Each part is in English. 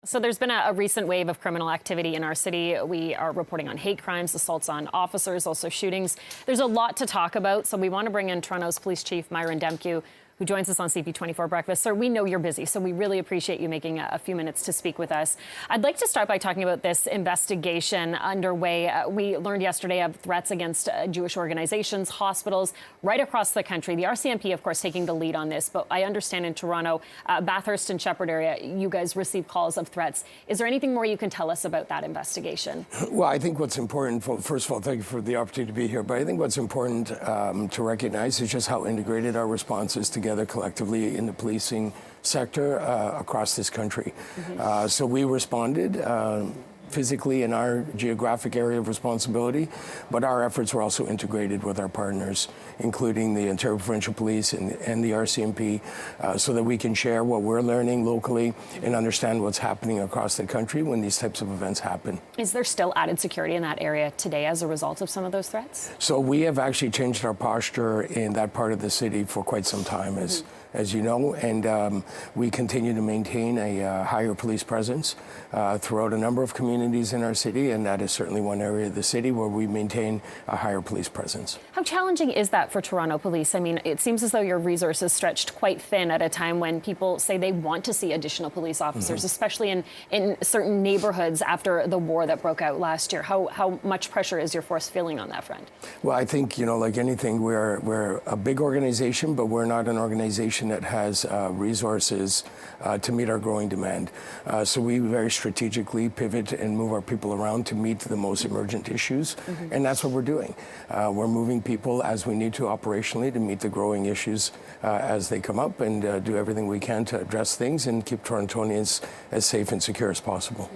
So there's been a recent wave of criminal activity in our city. We are reporting on hate crimes, assaults on officers, also shootings. There's a lot to talk about, so we want to bring in Toronto's Police Chief Myron Demkiw, who joins us on CP24 Breakfast. Sir, we know you're busy, so we really appreciate you making a few minutes to speak with us. I'd like to start by talking about this investigation underway. We learned yesterday of threats against Jewish organizations, hospitals, right across the country. The RCMP, of course, taking the lead on this, but I understand in Toronto, Bathurst and Shepherd area, you guys receive calls of threats. Is there anything more you can tell us about that investigation? Well, I think what's important, first of all, thank you for the opportunity to be here, but I think what's important to recognize is just how integrated our response is together collectively in the policing sector across this country. So we responded physically in our geographic area of responsibility, but our efforts were also integrated with our partners, including the Ontario Provincial Police and the RCMP, so that we can share what we're learning locally and understand what's happening across the country when these types of events happen. Is there still added security in that area today as a result of some of those threats? So we have actually changed our posture in that part of the city for quite some time, as you know, and we continue to maintain a higher police presence throughout a number of communities in our city, and that is certainly one area of the city where we maintain a higher police presence. How challenging is that for Toronto Police? I mean, it seems as though your resources stretched quite thin at a time when people say they want to see additional police officers, especially in certain neighborhoods after the war that broke out last year. How much pressure is your force feeling on that front? Well, I think, you know, like anything, we're a big organization, but we're not an organization that has resources to meet our growing demand. So we very strategically pivot and move our people around to meet the most emergent issues, and that's what we're doing. We're moving people as we need to operationally to meet the growing issues as they come up, and do everything we can to address things and keep Torontonians as safe and secure as possible.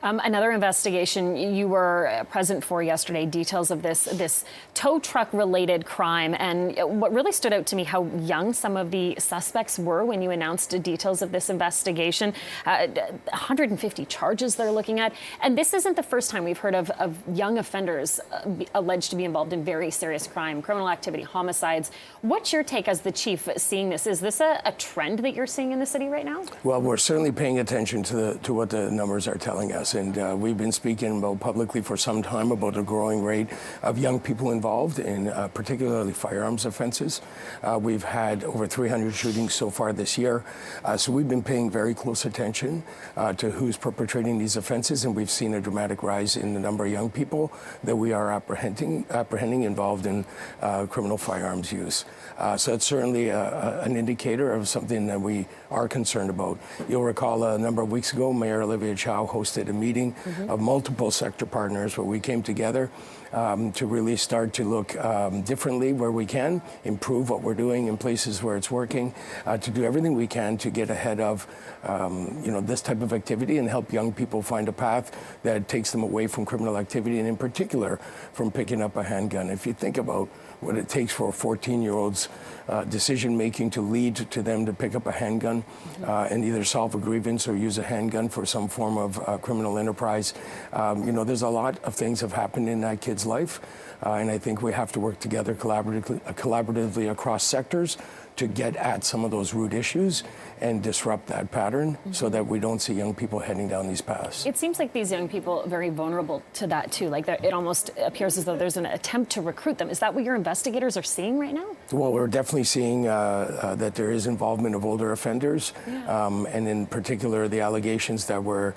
Another investigation you were present for yesterday, details of this tow truck related crime, and what really stood out to me, how young some of the suspects were when you announced the details of this investigation. 150 charges they're looking at, and this isn't the first time we've heard of young offenders alleged to be involved in very serious crime, criminal activity, homicides. What's your take as the chief seeing this? Is this a trend that you're seeing in the city right now? Well, we're certainly paying attention to what the numbers are telling us, and we've been speaking about publicly for some time about a growing rate of young people involved in particularly firearms offenses. We've had over 300 shootings so far this year, so we've been paying very close attention to who's perpetrating these offenses, and we've seen a dramatic rise in the number of young people that we are apprehending involved in criminal firearms use. So it's certainly an indicator of something that we are concerned about. You'll recall a number of weeks ago, Mayor Olivia Chow hosted a meeting of multiple sector partners where we came together to really start to look differently where we can, improve what we're doing in places where it's working, to do everything we can to get ahead of this type of activity and help young people find a path that takes them away from criminal activity, and in particular from picking up a handgun. If you think about what it takes for a 14-year-old's decision-making to lead to them to pick up a handgun and either solve a grievance or use a handgun for some form of criminal enterprise. There's a lot of things have happened in that kid's life, and I think we have to work together collaboratively across sectors to get at some of those root issues and disrupt that pattern so that we don't see young people heading down these paths. It seems like these young people are very vulnerable to that too. Like it almost appears as though there's an attempt to recruit them. Is that what your investigators are seeing right now? Well, we're definitely seeing that there is involvement of older offenders, and in particular the allegations that were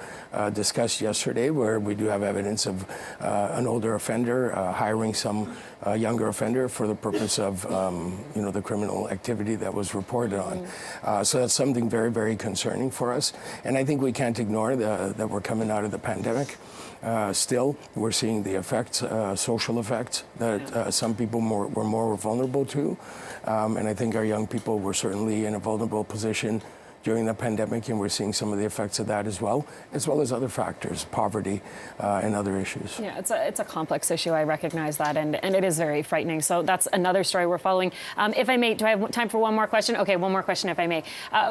discussed yesterday, where we do have evidence of an older offender hiring some younger offender for the purpose of the criminal activity that was reported on. So that's something very, very concerning for us. And I think we can't ignore that we're coming out of the pandemic. Still, we're seeing the effects, social effects that some people were more vulnerable to. And I think our young people were certainly in a vulnerable position during the pandemic, and we're seeing some of the effects of that as well as other factors, poverty and other issues. Yeah, it's a complex issue. I recognize that, and it is very frightening. So that's another story we're following. If I may, do I have time for one more question? Okay, one more question if I may.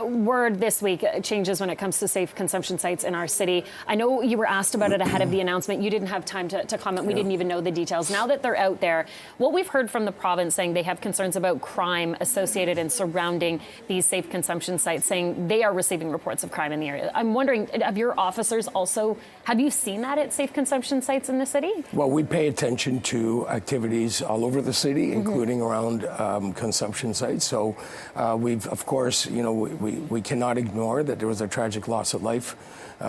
Word this week changes when it comes to safe consumption sites in our city. I know you were asked about it ahead of the announcement. You didn't have time to comment. We didn't even know the details. Now that they're out there, what we've heard from the province saying they have concerns about crime associated and surrounding these safe consumption sites, saying they are receiving reports of crime in the area. I'm wondering, have your officers also, have you seen that at safe consumption sites in the city? Well, we pay attention to activities all over the city, including around consumption sites. So we've, of course, we cannot ignore that there was a tragic loss of life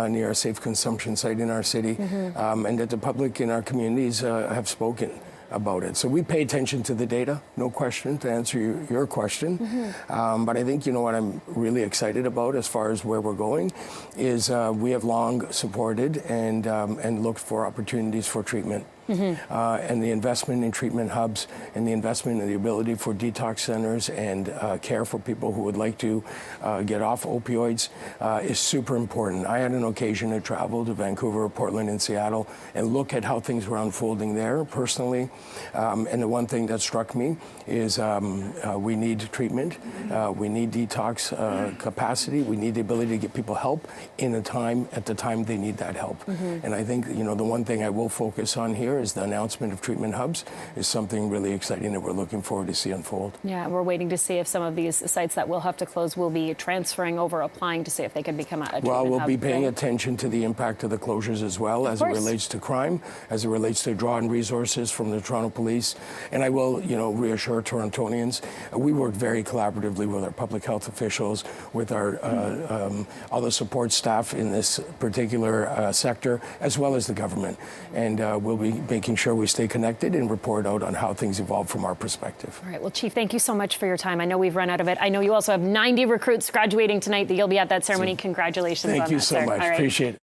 near a safe consumption site in our city, and that the public in our communities have spoken about it. So we pay attention to the data, no question, to answer your question. But I think, what I'm really excited about as far as where we're going is we have long supported and looked for opportunities for treatment. And the investment in treatment hubs and the investment in the ability for detox centers and care for people who would like to get off opioids is super important. I had an occasion to travel to Vancouver, Portland, and Seattle and look at how things were unfolding there personally. And the one thing that struck me is we need treatment, we need detox capacity, we need the ability to get people help at the time they need that help. And I think, the one thing I will focus on here is the announcement of treatment hubs is something really exciting that we're looking forward to see unfold. Yeah, we're waiting to see if some of these sites that will have to close will be transferring over, applying to see if they can become a treatment hub. Well, we'll be paying attention to the impact of the closures as well as it relates to crime, as it relates to drawing resources from the Toronto Police. And I will, reassure Torontonians, we work very collaboratively with our public health officials, with our all the support staff in this particular sector, as well as the government. And we'll be making sure we stay connected and report out on how things evolve from our perspective. All right. Well, Chief, thank you so much for your time. I know we've run out of it. I know you also have 90 recruits graduating tonight that you'll be at that ceremony. Congratulations on that, Thank you so much. All right. Appreciate it.